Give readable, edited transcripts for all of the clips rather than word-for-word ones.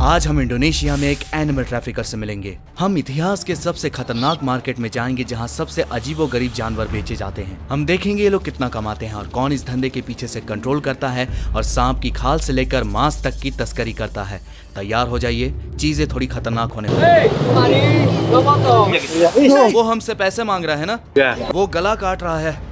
आज हम इंडोनेशिया में एक एनिमल ट्रैफिकर से मिलेंगे। हम इतिहास के सबसे खतरनाक मार्केट में जाएंगे जहां सबसे अजीबोगरीब जानवर बेचे जाते हैं। हम देखेंगे ये लोग कितना कमाते हैं और कौन इस धंधे के पीछे से कंट्रोल करता है और सांप की खाल से लेकर मांस तक की तस्करी करता है। तैयार हो जाइए, चीजें थोड़ी खतरनाक होने वाली। वो हमसे पैसे मांग रहा है ना? वो गला काट रहा है।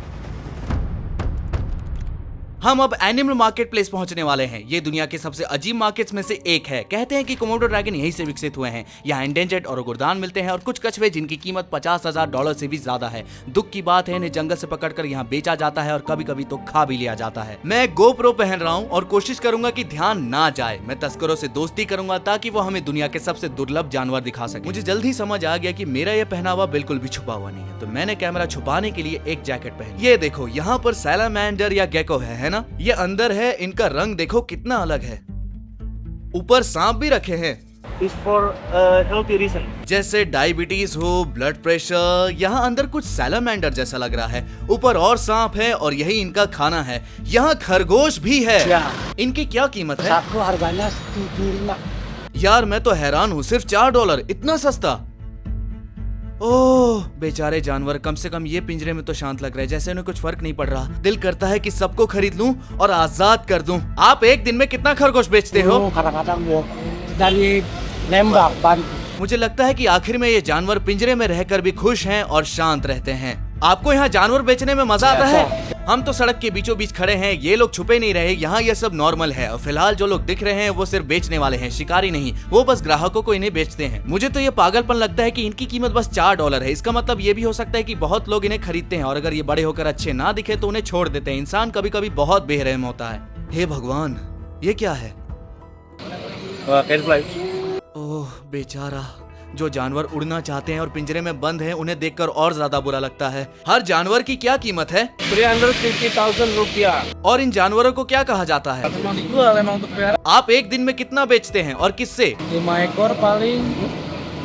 हम अब एनिमल मार्केट प्लेस पहुंचने वाले हैं। ये दुनिया के सबसे अजीब मार्केट्स में से एक है। कहते हैं कि कोमोडो ड्रैगन यहीं से विकसित हुए हैं। यहाँ एंडेंजर्ड और गुरदान मिलते हैं और कुछ कछुए जिनकी कीमत $50,000 से भी ज्यादा है। दुख की बात है, इन्हें जंगल से पकड़कर यहाँ बेचा जाता है और कभी कभी तो खा भी लिया जाता है। मैं GoPro पहन रहा हूँ और कोशिश करूंगा कि ध्यान ना जाए। मैं तस्करों से दोस्ती करूंगा ताकि वो हमें दुनिया के सबसे दुर्लभ जानवर दिखा सके। मुझे जल्द ही समझ आ गया कि मेरा यह पहनावा बिल्कुल भी छुपा हुआ नहीं है, तो मैंने कैमरा छुपाने के लिए एक जैकेट पहनी। ये देखो, यहाँ पर सैलामैंडर या गेको है ना? ये अंदर है। इनका रंग देखो कितना अलग है। ऊपर सांप भी रखे हैं। healthy reason. जैसे डायबिटीज हो, ब्लड प्रेशर। यहाँ अंदर कुछ सैलामैंडर जैसा लग रहा है। ऊपर और सांप है और यही इनका खाना है। यहाँ खरगोश भी है। इनकी क्या कीमत है? यार मैं तो हैरान हूँ, सिर्फ $4, इतना सस्ता। ओह बेचारे जानवर, कम से कम ये पिंजरे में तो शांत लग रहे हैं, जैसे उन्हें कुछ फर्क नहीं पड़ रहा। दिल करता है कि सबको खरीद लूं और आजाद कर दूं। आप एक दिन में कितना खरगोश बेचते हो? मुझे लगता है कि आखिर में ये जानवर पिंजरे में रहकर भी खुश हैं और शांत रहते हैं। आपको यहाँ जानवर बेचने में मजा आता है? हम तो सड़क के बीचों बीच खड़े हैं, ये लोग छुपे नहीं रहे। यहाँ ये सब नॉर्मल है और फिलहाल जो लोग दिख रहे हैं वो सिर्फ बेचने वाले हैं, शिकारी नहीं। वो बस ग्राहकों को इन्हें बेचते हैं। मुझे तो ये पागलपन लगता है कि इनकी कीमत बस $4 है। इसका मतलब ये भी हो सकता है कि बहुत लोग इन्हें खरीदते हैं और अगर ये बड़े होकर अच्छे ना दिखे तो उन्हें छोड़ देते हैं। इंसान कभी कभी बहुत बेरहम होता है। हे भगवान, ये क्या है? ओह बेचारा, जो जानवर उड़ना चाहते हैं और पिंजरे में बंद हैं, उन्हें देखकर और ज्यादा बुरा लगता है। हर जानवर की क्या कीमत है? 350,000 रुपया। और इन जानवरों को क्या कहा जाता है? आप एक दिन में कितना बेचते हैं और किससे? 5 ekor paling.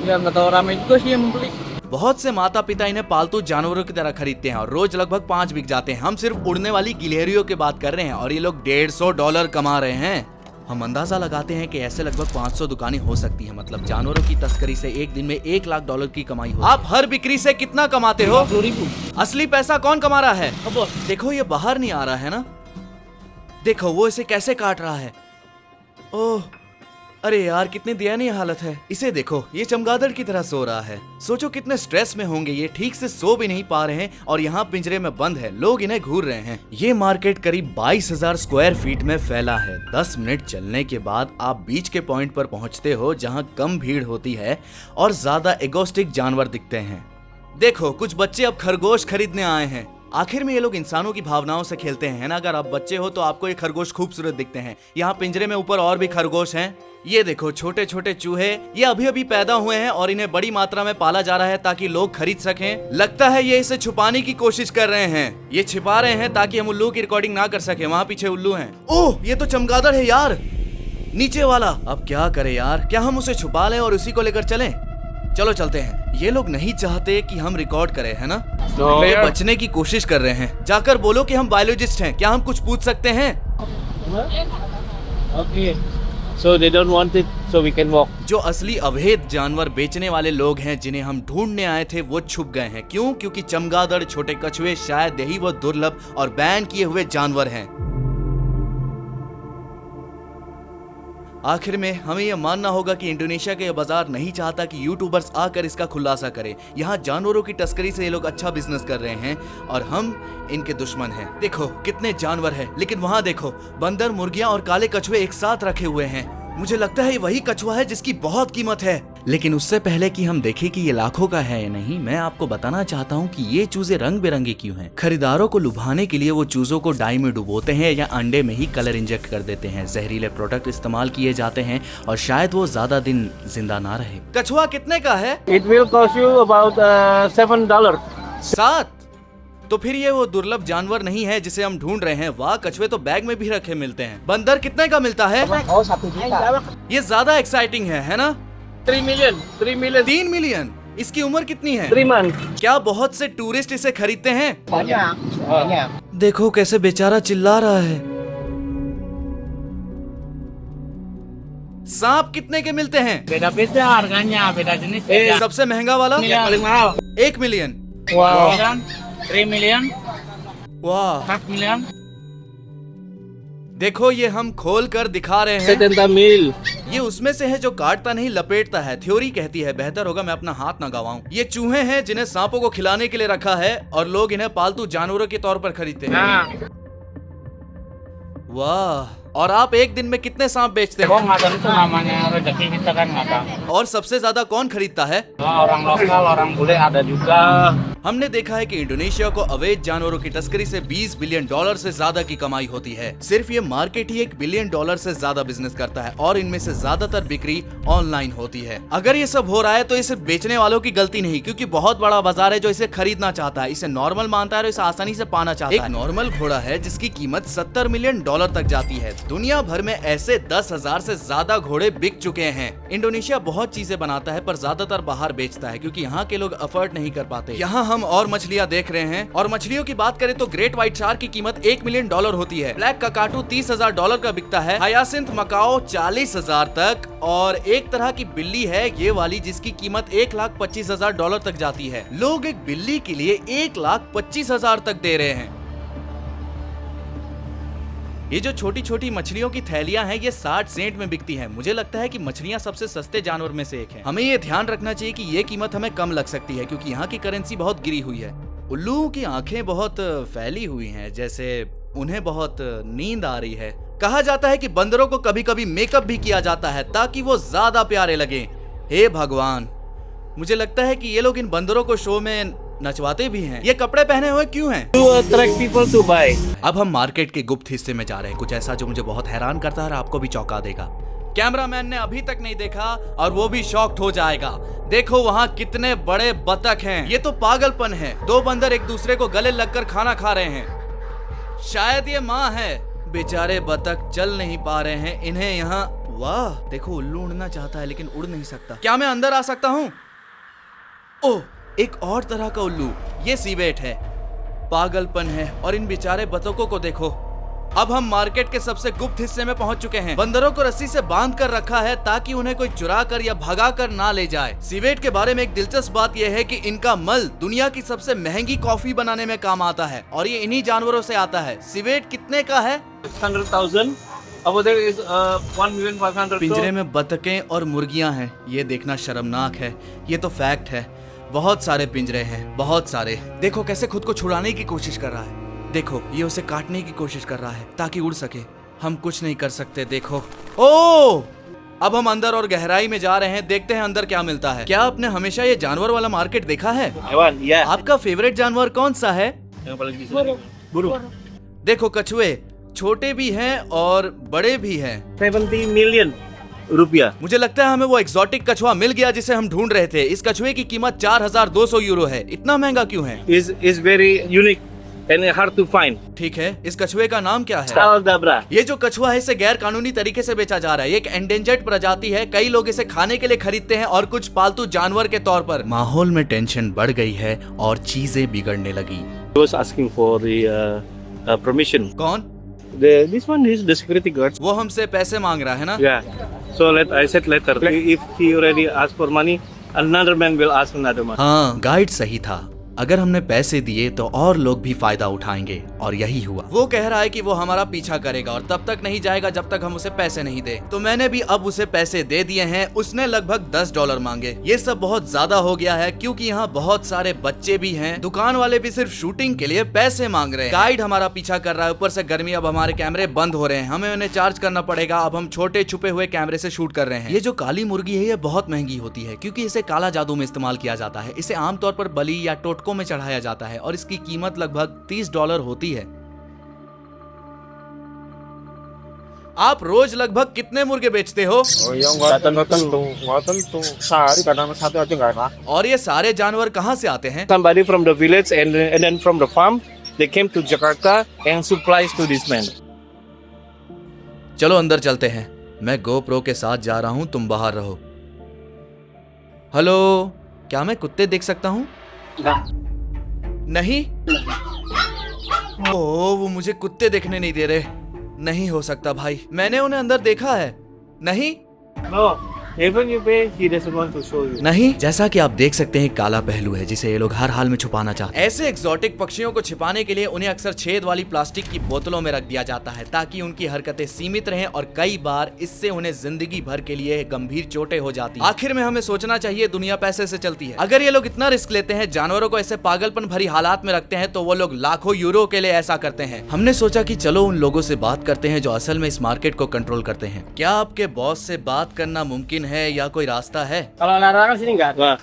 Ya nggak tahu ramai juga sih yang membeli. बहुत से माता पिता इन्हें पालतू जानवरों की तरह खरीदते हैं और रोज लगभग 5 बिक जाते हैं। हम सिर्फ उड़ने वाली गिलहरियों की बात कर रहे हैं और ये लोग $150 कमा रहे हैं। हम अंदाजा लगाते हैं कि ऐसे लगभग 500 दुकानें हो सकती हैं। मतलब जानवरों की तस्करी से एक दिन में $1 लाख की कमाई हो। आप हर बिक्री से कितना कमाते हो? 50,000. असली पैसा कौन कमा रहा है? देखो ये बाहर नहीं आ रहा है ना? देखो वो इसे कैसे काट रहा है। ओह अरे यार, कितनी दयनीय हालत है। इसे देखो, ये चमगादड़ की तरह सो रहा है। सोचो कितने स्ट्रेस में होंगे ये, ठीक से सो भी नहीं पा रहे हैं और यहाँ पिंजरे में बंद है। लोग इन्हें घूर रहे हैं। ये मार्केट करीब 22,000 स्क्वायर फीट में फैला है। 10 मिनट चलने के बाद आप बीच के पॉइंट पर पहुँचते हो जहाँ कम भीड़ होती है और ज्यादा एगोस्टिक जानवर दिखते हैं। देखो कुछ बच्चे अब खरगोश खरीदने आए हैं। आखिर में ये लोग इंसानों की भावनाओं से खेलते हैं ना? अगर आप बच्चे हो तो आपको ये खरगोश खूबसूरत दिखते हैं। यहाँ पिंजरे में ऊपर और भी खरगोश हैं। ये देखो छोटे छोटे चूहे, ये अभी अभी पैदा हुए हैं और इन्हें बड़ी मात्रा में पाला जा रहा है ताकि लोग खरीद सकें। लगता है ये इसे छुपाने की कोशिश कर रहे हैं। ये छिपा रहे हैं ताकि हम उल्लू की रिकॉर्डिंग ना कर सके। वहाँ पीछे उल्लू हैं। ओह ये तो चमगादड़ है यार, नीचे वाला। अब क्या करे यार, क्या हम उसे छुपा लें और उसी को लेकर चलें? चलो चलते हैं। ये लोग नहीं चाहते कि हम रिकॉर्ड करें, है ना? ये बचने की कोशिश कर रहे हैं। जाकर बोलो कि हम बायोलॉजिस्ट हैं, क्या हम कुछ पूछ सकते हैं? Okay. So they don't want it, so we can walk. जो असली अवैध जानवर बेचने वाले लोग हैं जिन्हें हम ढूंढने आए थे, वो छुप गए हैं। क्यों? क्योंकि चमगादड़, छोटे कछुए, शायद यही वो दुर्लभ और बैन किए हुए जानवर हैं। आखिर में हमें यह मानना होगा कि इंडोनेशिया का यह बाजार नहीं चाहता कि यूट्यूबर्स आकर इसका खुलासा करें। यहाँ जानवरों की तस्करी से ये लोग अच्छा बिजनेस कर रहे हैं और हम इनके दुश्मन हैं। देखो कितने जानवर हैं, लेकिन वहाँ देखो बंदर, मुर्गियाँ और काले कछुए एक साथ रखे हुए हैं। मुझे लगता है वही कछुआ है जिसकी बहुत कीमत है। लेकिन उससे पहले कि हम देखें कि ये लाखों का है या नहीं, मैं आपको बताना चाहता हूँ कि ये चूजे रंग बिरंगे क्यों हैं। खरीदारों को लुभाने के लिए वो चूजों को डाई में डुबोते हैं या अंडे में ही कलर इंजेक्ट कर देते हैं। जहरीले प्रोडक्ट इस्तेमाल किए जाते हैं और शायद वो ज्यादा दिन जिंदा ना रहे। कछुआ कितने का है? It will cost you about $7. 7? तो फिर ये वो दुर्लभ जानवर नहीं है जिसे हम ढूंढ रहे हैं। वाह, कछुए तो बैग में भी रखे मिलते हैं। बंदर कितने का मिलता है? ये ज्यादा एक्साइटिंग है ना? 3 million. 3 million. 3 मिलियन। इसकी उम्र कितनी है? 3 months. क्या बहुत से टूरिस्ट इसे खरीदते हैं? Banyak. देखो कैसे बेचारा चिल्ला रहा है। सांप कितने के मिलते हैं? Beda-beda harganya, beda jenis. beda. सबसे महंगा वाला Yang paling mahal. 1 million. 3 million, वाह, 5 million. देखो ये हम खोल कर दिखा रहे हैं। 70 mil. ये उसमें से है जो काटता नहीं लपेटता है। थ्योरी कहती है, बेहतर होगा मैं अपना हाथ ना गवाऊं। ये चूहे हैं जिन्हें सांपों को खिलाने के लिए रखा है और लोग इन्हें पालतू जानवरों के तौर पर खरीदते हैं। Nah, वाह, और आप एक दिन में कितने सांप बेचते kok हैं? nggak tahu itu namanya rezeki kita kan nggak tahu. और सबसे ज्यादा कौन खरीदता है? Orang lokal, orang bule ada juga. हमने देखा है कि इंडोनेशिया को अवैध जानवरों की तस्करी से 20 बिलियन डॉलर से ज्यादा की कमाई होती है। सिर्फ ये मार्केट ही 1 बिलियन डॉलर से ज्यादा बिजनेस करता है और इनमें से ज्यादातर बिक्री ऑनलाइन होती है। अगर ये सब हो रहा है तो इसे बेचने वालों की गलती नहीं, क्योंकि बहुत बड़ा बाजार है जो इसे खरीदना चाहता है, इसे नॉर्मल मानता है और इसे आसानी से पाना चाहता है। एक नॉर्मल घोड़ा है जिसकी कीमत 70 मिलियन डॉलर तक जाती है। दुनिया भर में ऐसे 10,000 से ज्यादा घोड़े बिक चुके हैं। इंडोनेशिया बहुत चीजें बनाता है पर ज्यादातर बाहर बेचता है क्योंकि यहाँ के लोग अफोर्ड नहीं कर पाते। यहाँ हम और मछलियाँ देख रहे हैं, और मछलियों की बात करें तो ग्रेट व्हाइट शार्क की कीमत 1 मिलियन डॉलर होती है। ब्लैक ककाटू 30,000 डॉलर का बिकता है। हायासिंथ मकाओ 40,000 तक, और एक तरह की बिल्ली है ये वाली जिसकी कीमत 1,25,000 डॉलर तक जाती है। लोग एक बिल्ली के लिए 1,25,000 तक दे रहे हैं। ये जो छोटी छोटी मछलियों की थैलियां हैं ये 60 सेंट में बिकती हैं। मुझे लगता है कि मछलियां सबसे सस्ते जानवर में से एक है। हमें ये ध्यान रखना चाहिए कि ये कीमत हमें कम लग सकती है क्योंकि यहाँ की करेंसी बहुत गिरी हुई है। उल्लुओं की आंखें बहुत फैली हुई हैं, जैसे उन्हें बहुत नींद आ रही है। कहा जाता है कि बंदरों को कभी कभी मेकअप भी किया जाता है ताकि वो ज्यादा प्यारे लगे। हे भगवान, मुझे लगता है कि ये लोग इन बंदरों को शो में नचवाते भी हैं। ये कपड़े पहने हुए क्यों हैं? To attract people to buy. अब हम मार्केट के गुप्त हिस्से में जा रहे हैं, कुछ ऐसा जो मुझे बहुत हैरान करता है और आपको भी चौंका देगा। कैमरामैन ने अभी तक नहीं देखा और वो भी शॉक्ड हो जाएगा। देखो वहाँ कितने बड़े बतख हैं। ये तो पागलपन है। 2 बंदर एक दूसरे को गले लगकर खाना खा रहे हैं। शायद ये माँ है। बेचारे बतख चल नहीं पा रहे हैं। इन्हें यहाँ, वाह देखो, उल्लू उड़ना चाहता है लेकिन उड़ नहीं सकता। क्या मैं अंदर आ सकता हूँ? ओह, एक और तरह का उल्लू, ये सीवेट है। पागलपन है। और इन बेचारे बतखों को देखो। अब हम मार्केट के सबसे गुप्त हिस्से में पहुंच चुके हैं। बंदरों को रस्सी से बांध कर रखा है ताकि उन्हें कोई चुरा कर या भगा कर ना ले जाए। सीवेट के बारे में एक दिलचस्प बात यह है कि इनका मल दुनिया की सबसे महंगी कॉफी बनाने में काम आता है और ये इन्हीं जानवरों से आता है। सीवेट कितने का है? 600,000. Over there is 1,500,000. पिंजरे में बतखें और मुर्गियां हैं। ये देखना शर्मनाक है। ये तो फैक्ट है। बहुत सारे पिंजरे हैं, बहुत सारे। देखो कैसे खुद को छुड़ाने की कोशिश कर रहा है। देखो ये उसे काटने की कोशिश कर रहा है ताकि उड़ सके। हम कुछ नहीं कर सकते। देखो, ओ, अब हम अंदर और गहराई में जा रहे हैं। देखते हैं अंदर क्या मिलता है। क्या आपने हमेशा ये जानवर वाला मार्केट देखा है? Hewan, ya. आपका फेवरेट जानवर कौन सा है? Yang paling bisa. Burung. देखो कछुए छोटे भी हैं और बड़े भी हैं। 70 million रुपया। मुझे लगता है हमें वो एक्सोटिक कछुआ मिल गया जिसे हम ढूंढ रहे थे। इस कछुए की कीमत 4,200 यूरो है। इतना महंगा क्यों है? Is very unique and hard to find. ठीक है, इस कछुए का नाम क्या है? Scaldabra. ये जो कछुआ है इसे गैर कानूनी तरीके से बेचा जा रहा है। ये एक एंडेंजर्ड प्रजाति है। कई लोग इसे खाने के लिए खरीदते हैं और कुछ पालतू जानवर के तौर पर। माहौल में टेंशन बढ़ गई है और चीजें बिगड़ने लगी। He was asking for the permission. कौन? This one is the security guard. वो हमसे पैसे मांग रहा है ना? Yeah. So I said later. If he already asked for money, another man will ask another man. हाँ, गाइड सही था। अगर हमने पैसे दिए तो और लोग भी फायदा उठाएंगे, और यही हुआ। वो कह रहा है कि वो हमारा पीछा करेगा और तब तक नहीं जाएगा जब तक हम उसे पैसे नहीं दे। तो मैंने भी अब उसे पैसे दे दिए हैं। उसने लगभग $10 मांगे। ये सब बहुत ज्यादा हो गया है क्योंकि यहाँ बहुत सारे बच्चे भी हैं। दुकान वाले भी सिर्फ शूटिंग के लिए पैसे मांग रहे हैं। गाइड हमारा पीछा कर रहा है। ऊपर से गर्मी, अब हमारे कैमरे बंद हो रहे हैं। हमें उन्हें चार्ज करना पड़ेगा। अब हम छोटे छुपे हुए कैमरे से शूट कर रहे हैं। ये जो काली मुर्गी है ये बहुत महंगी होती है क्योंकि इसे काला जादू में इस्तेमाल किया जाता है। इसे आमतौर पर बलि या टोटकों में चढ़ाया जाता है और इसकी कीमत लगभग $30 होती है। आप रोज लगभग कितने मुर्गे बेचते हो? Oh iya nggak tentu. Sehari kadang 1 aja nggak ada. और ये सारे जानवर कहाँ से आते हैं? Somebody from the village and then from the farm, they came to Jakarta and supplies to this man. चलो अंदर चलते हैं। मैं GoPro के साथ जा रहा हूँ, तुम बाहर रहो। हेलो, क्या मैं कुत्ते देख सकता हूँ? नहीं। ओह, वो मुझे कुत्ते देखने नहीं दे रहे। नहीं हो सकता भाई, मैंने उन्हें अंदर देखा है। नहीं, No, even you pay, he doesn't want to show you. नहीं, जैसा कि आप देख सकते हैं काला पहलू है जिसे ये लोग हर हाल में छुपाना चाहते हैं। ऐसे एक्सोटिक पक्षियों को छिपाने के लिए उन्हें अक्सर छेद वाली प्लास्टिक की बोतलों में रख दिया जाता है ताकि उनकी हरकतें सीमित रहें और कई बार इससे उन्हें जिंदगी भर के लिए गंभीर चोटें हो जाती हैं। आखिर में हमें सोचना चाहिए दुनिया पैसे से चलती है। अगर ये लोग इतना रिस्क लेते हैं, जानवरों को ऐसे पागलपन भरी हालात में रखते हैं, तो वो लोग लाखों यूरो के लिए ऐसा करते हैं। हमने सोचा कि चलो उन लोगों से बात करते हैं जो असल में इस मार्केट को कंट्रोल करते हैं। क्या आपके बॉस से बात करना मुमकिन है या कोई रास्ता है? Kalau larangan sini nggak ada. Nah,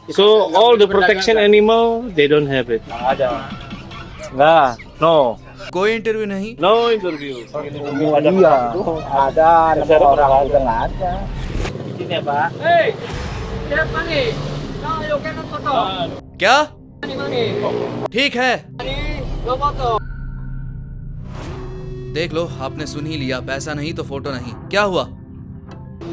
so all the protection animal, they don't have it. Nggak ada. Enggak, no. कोई इंटरव्यू नहीं? No interview. Iya. Ada orang juga nggak ada. Sini ya Pak. Hei, siapa nih? Nah, yuk kita foto. क्या? Mani. ठीक है, Mani, lo foto. देख लो, आपने सुन ही लिया, पैसा नहीं तो फोटो नहीं। क्या हुआ?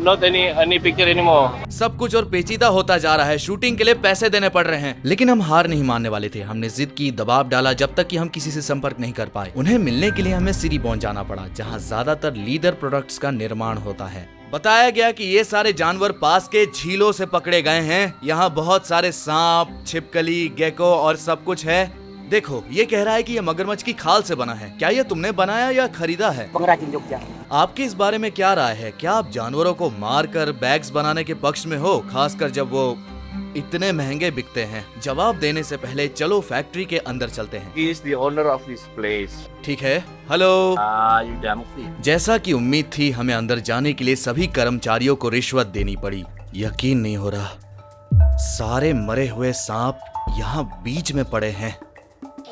Not any picture anymore. सब कुछ और पेचीदा होता जा रहा है। शूटिंग के लिए पैसे देने पड़ रहे हैं, लेकिन हम हार नहीं मानने वाले थे। हमने जिद की, दबाव डाला, जब तक कि हम किसी से संपर्क नहीं कर पाए। उन्हें मिलने के लिए हमें सिरीबोन जाना पड़ा, जहां ज्यादातर लीदर प्रोडक्ट्स का निर्माण होता है। बताया गया कि ये सारे जानवर पास के झीलों से पकड़े गए हैं। यहाँ बहुत सारे सांप, छिपकली, गेको और सब कुछ है। देखो, ये कह रहा है कि ये मगरमच्छ की खाल से बना है। क्या ये तुमने बनाया या खरीदा है? Pengrajin Jogja. आपकी इस बारे में क्या राय है? क्या आप जानवरों को मारकर बैग्स बनाने के पक्ष में हो, खासकर जब वो इतने महंगे बिकते हैं? जवाब देने से पहले चलो फैक्ट्री के अंदर चलते हैं। He is the owner of this place. ठीक है, हेलो। Yuda Mukti. जैसा कि उम्मीद थी, हमें अंदर जाने के लिए सभी कर्मचारियों को रिश्वत देनी पड़ी। यकीन नहीं हो रहा, सारे मरे हुए सांप यहाँ बीच में पड़े हैं।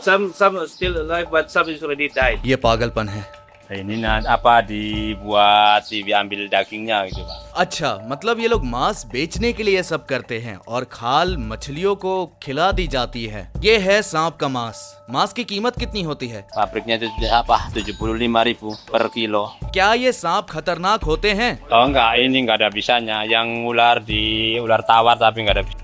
Some still alive, but some is already died. ये पागलपन है। Ini apa dibuat diambil dagingnya gitu Pak. अच्छा, मतलब ये लोग मांस बेचने के लिए ये सब करते हैं और खाल मछलियों को खिला दी जाती है। ये है सांप का मांस। मांस की कीमत कितनी होती है? Pabriknya itu apa 75.000 per kilo. क्या ये सांप खतरनाक होते हैं? Oh enggak, ini enggak ada bisanya. Yang ular tawar tapi enggak ada bisa.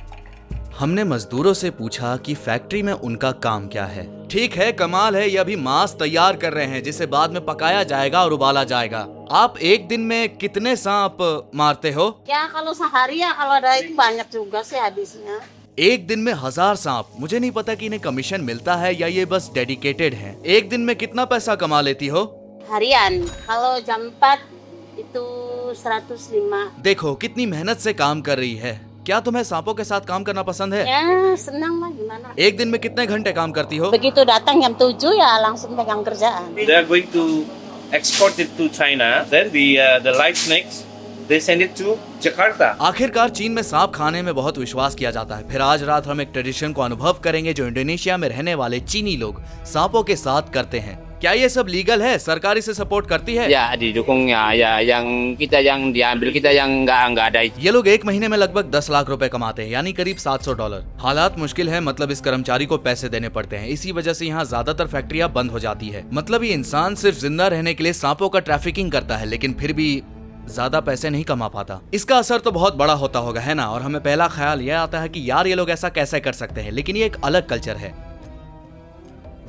हमने मजदूरों से पूछा कि फैक्ट्री में उनका काम क्या है। ठीक है, कमाल है, ये अभी मांस तैयार कर रहे हैं जिसे बाद में पकाया जाएगा और उबाला जाएगा। आप एक दिन में कितने सांप मारते हो? Ya kalau sehari ya kalau ada itu banyak juga sih habisnya. एक दिन में 1000 सांप। मुझे नहीं पता कि इन्हें कमीशन मिलता है या ये बस डेडिकेटेड हैं। एक दिन में कितना पैसा कमा लेती हो? Harian. Kalau jam 4 itu 105. देखो कितनी मेहनत से काम कर रही है। क्या तुम्हें सांपों के साथ काम करना पसंद है? Ya senang lah gimana. एक दिन में कितने घंटे काम करती हो? Begitu datang jam 7 ya langsung pegang kerjaan. They are going to export it to China. Then the live snakes, they send it to Jakarta. आखिरकार चीन में सांप खाने में बहुत विश्वास किया जाता है। फिर आज रात हम एक ट्रेडिशन को अनुभव करेंगे जो इंडोनेशिया में रहने वाले चीनी लोग सांपों के साथ करते हैं। क्या ये सब लीगल है? सरकार इसे सपोर्ट करती है? Ya didukungnya ya yang kita yang diambil kita yang enggak ada. ये लोग एक महीने में लगभग 10 लाख रुपए कमाते हैं, यानी करीब $700। हालात मुश्किल है, मतलब इस कर्मचारी को पैसे देने पड़ते हैं। इसी वजह से यहाँ ज्यादातर फैक्ट्रियाँ बंद हो जाती है। मतलब ये इंसान सिर्फ जिंदा रहने के लिए सांपों का ट्रैफिकिंग करता है, लेकिन फिर भी ज्यादा पैसे नहीं कमा पाता। इसका असर तो बहुत बड़ा होता होगा, है ना? और हमें पहला ख्याल यह आता है कि यार ये लोग ऐसा कैसे कर सकते हैं, लेकिन ये एक अलग कल्चर है।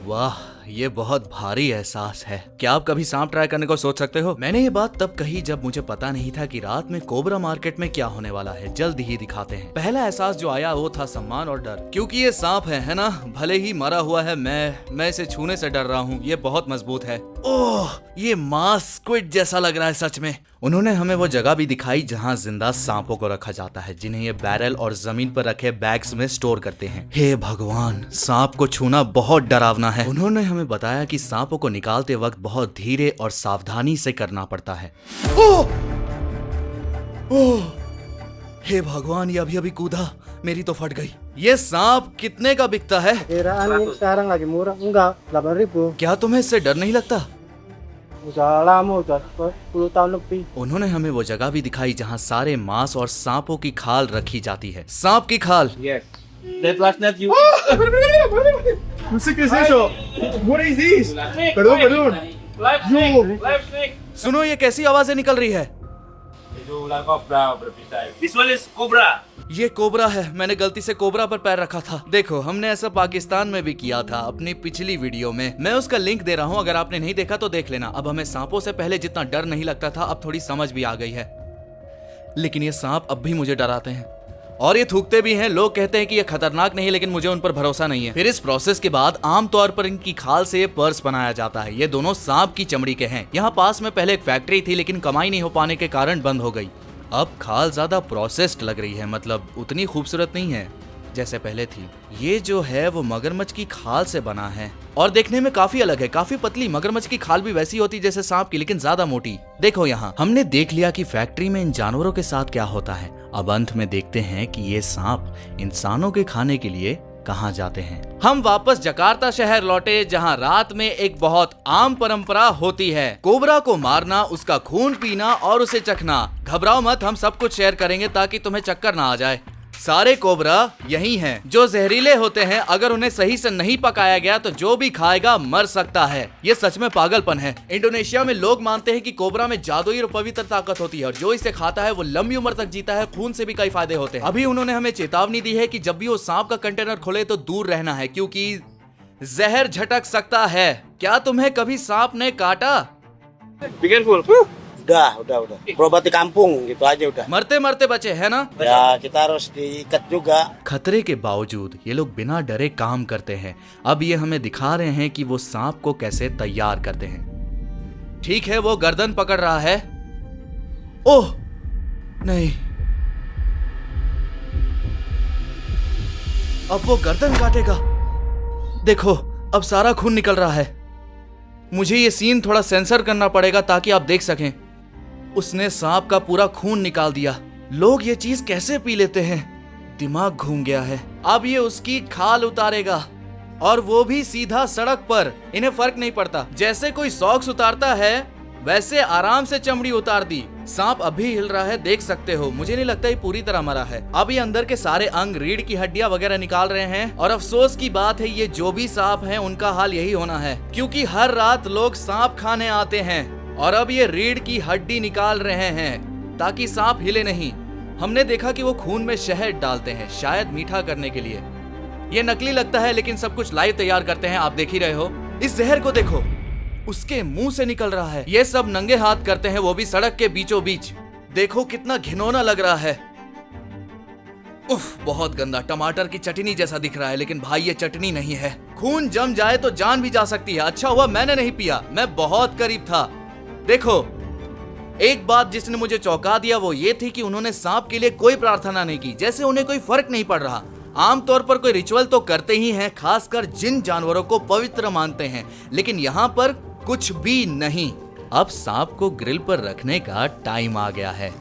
वाह, ये बहुत भारी एहसास है। क्या आप कभी सांप ट्राई करने को सोच सकते हो? मैंने ये बात तब कही जब मुझे पता नहीं था कि रात में कोबरा मार्केट में क्या होने वाला है। जल्द ही दिखाते हैं। पहला एहसास जो आया वो था सम्मान और डर, क्योंकि ये सांप है ना? भले ही मरा हुआ है, मैं इसे छूने से डर रहा हूँ। ये बहुत मजबूत है। ओह, ये मांस स्क्विड जैसा लग रहा है सच में। उन्होंने हमें वो जगह भी दिखाई जहाँ जिंदा सांपों को रखा जाता है, जिन्हें ये बैरल और जमीन पर रखे बैग्स में स्टोर करते हैं। हे भगवान, सांप को छूना बहुत डरावना है। उन्होंने हमें बताया कि सांपों को निकालते वक्त बहुत धीरे और सावधानी से करना पड़ता है। ओह! ओह! हे भगवान, ये अभी अभी कूदा, मेरी तो फट गई। ये सांप कितने का बिकता है? Kiraan ini sekarang lagi murah. Enggak, 8.000. क्या तुम्हें इससे डर नहीं लगता? Udah lama udah 10 tahun lebih. उन्होंने हमें वो जगह भी दिखाई जहाँ सारे मांस और सांपों की खाल रखी जाती है। सांप की खाल। Yes. That last night you. ¿Qué es eso? What is this? Perdón. Live snake. Live snake. सुनो, ये कैसी आवाजें निकल रही है? Itu ular kobra berbisa. This one is cobra. ये कोबरा है। मैंने गलती से कोबरा पर पैर रखा था। देखो, हमने ऐसा पाकिस्तान में भी किया था अपनी पिछली वीडियो में। मैं उसका लिंक दे रहा हूँ, अगर आपने नहीं देखा तो देख लेना। अब हमें सांपों से पहले जितना डर नहीं लगता था, अब थोड़ी समझ भी आ गई है। लेकिन ये सांप अब भी मुझे डराते हैं और ये थूकते भी हैं। लोग कहते हैं कि ये खतरनाक नहीं, लेकिन मुझे उन पर भरोसा नहीं है। फिर इस प्रोसेस के बाद आमतौर पर इनकी खाल से ये पर्स बनाया जाता है। ये दोनों सांप की चमड़ी के हैं। यहाँ पास में पहले एक फैक्ट्री थी, लेकिन कमाई नहीं हो पाने के कारण बंद हो गई। अब खाल ज्यादा प्रोसेस्ड लग रही है, मतलब उतनी खूबसूरत नहीं है जैसे पहले थी। ये जो है वो मगरमच्छ की खाल से बना है और देखने में काफी अलग है, काफी पतली। मगरमच्छ की खाल भी वैसी होती जैसे सांप की, लेकिन ज्यादा मोटी। देखो यहाँ हमने देख लिया कि फैक्ट्री में इन जानवरों के साथ क्या होता है। अब अंत में देखते हैं कि ये सांप इंसानों के खाने के लिए कहाँ जाते हैं। हम वापस जकार्ता शहर लौटे, जहाँ रात में एक बहुत आम परंपरा होती है, कोबरा को मारना, उसका खून पीना और उसे चखना। घबराओ मत, हम सब कुछ शेयर करेंगे ताकि तुम्हें चक्कर ना आ जाए। सारे कोबरा यही हैं, जो जहरीले होते हैं। अगर उन्हें सही से नहीं पकाया गया तो जो भी खाएगा मर सकता है। ये सच में पागलपन है। इंडोनेशिया में लोग मानते हैं कि कोबरा में जादुई और पवित्र ताकत होती है और जो इसे खाता है वो लंबी उम्र तक जीता है। खून से भी कई फायदे होते हैं। अभी उन्होंने हमें चेतावनी दी है कि जब भी वो सांप का कंटेनर खोले तो दूर रहना है, क्योंकि जहर झटक सकता है। क्या तुम्हें कभी सांप ने काटा? Be careful. Udah. Berobat di kampung gitu aja udah. मरते मरते बचे है ना। Ya kita harus diikat juga. खतरे के बावजूद ये लोग बिना डरे काम करते हैं। अब ये हमें दिखा रहे हैं कि वो सांप को कैसे तैयार करते हैं। ठीक है, वो गर्दन पकड़ रहा है। ओह नहीं, अब वो गर्दन काटेगा। देखो, अब सारा खून निकल रहा है। मुझे ये सीन थोड़ा सेंसर करना पड़ेगा ताकि आप देख सकें। उसने सांप का पूरा खून निकाल दिया। लोग ये चीज कैसे पी लेते हैं? दिमाग घूम गया है। अब ये उसकी खाल उतारेगा और वो भी सीधा सड़क पर। इन्हें फर्क नहीं पड़ता, जैसे कोई सॉक्स उतारता है वैसे आराम से चमड़ी उतार दी। सांप अभी हिल रहा है, देख सकते हो। मुझे नहीं लगता ये पूरी तरह मरा है। अब ये अंदर के सारे अंग, रीढ़ की हड्डियां वगैरह निकाल रहे हैं और अफसोस की बात है ये जो भी सांप हैं उनका हाल यही होना है, क्योंकि हर रात लोग सांप खाने आते हैं और अब ये रीढ़ की हड्डी निकाल रहे हैं ताकि सांप हिले नहीं। हमने देखा कि वो खून में शहद डालते हैं, शायद मीठा करने के लिए। ये नकली लगता है लेकिन सब कुछ लाइव तैयार करते हैं, आप देख ही रहे हो। इस जहर को देखो, उसके मुंह से निकल रहा है। ये सब नंगे हाथ करते हैं, वो भी सड़क के बीचों बीच। देखो कितना घिनौना लग रहा है। उफ, बहुत गंदा, टमाटर की चटनी जैसा दिख रहा है, लेकिन भाई ये चटनी नहीं है। खून जम जाए तो जान भी जा सकती है। अच्छा हुआ मैंने नहीं पिया, मैं बहुत करीब था। देखो, एक बात जिसने मुझे चौंका दिया वो ये थी कि उन्होंने सांप के लिए कोई प्रार्थना नहीं की, जैसे उन्हें कोई फर्क नहीं पड़ रहा। आमतौर पर कोई रिचुअल तो करते ही हैं, खासकर जिन जानवरों को पवित्र मानते हैं, लेकिन यहाँ पर कुछ भी नहीं। अब सांप को ग्रिल पर रखने का टाइम आ गया है।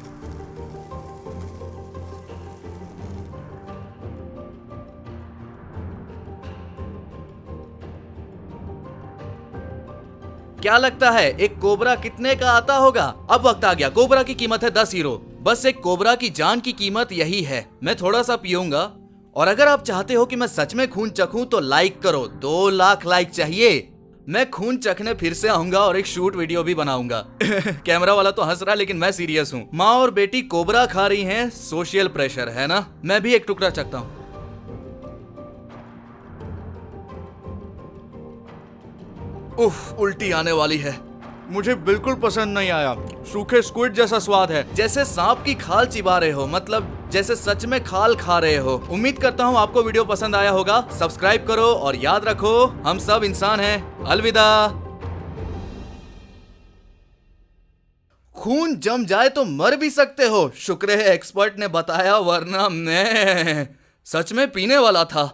क्या लगता है एक कोबरा कितने का आता होगा? अब वक्त आ गया। कोबरा की कीमत है 10 यूरो। बस एक कोबरा की जान की कीमत यही है। मैं थोड़ा सा पीऊंगा और अगर आप चाहते हो कि मैं सच में खून चखूं तो लाइक करो। 2 लाख लाइक चाहिए। मैं खून चखने फिर से आऊंगा और एक शूट वीडियो भी बनाऊंगा। कैमरा वाला तो हंस रहा, लेकिन मैं सीरियस हूँ। माँ और बेटी कोबरा खा रही हैं, सोशल प्रेशर है ना। मैं भी एक टुकड़ा चखता हूँ। उफ, उल्टी आने वाली है। मुझे बिल्कुल पसंद नहीं आया। सूखे स्क्विड जैसा स्वाद है, जैसे सांप की खाल चिबा रहे हो, मतलब जैसे सच में खाल खा रहे हो। उम्मीद करता हूँ आपको वीडियो पसंद आया होगा। सब्सक्राइब करो और याद रखो, हम सब इंसान हैं। अलविदा। खून जम जाए तो मर भी सकते हो। शुक्र है एक्सपर्ट ने बताया, वरना मैं सच में पीने वाला था।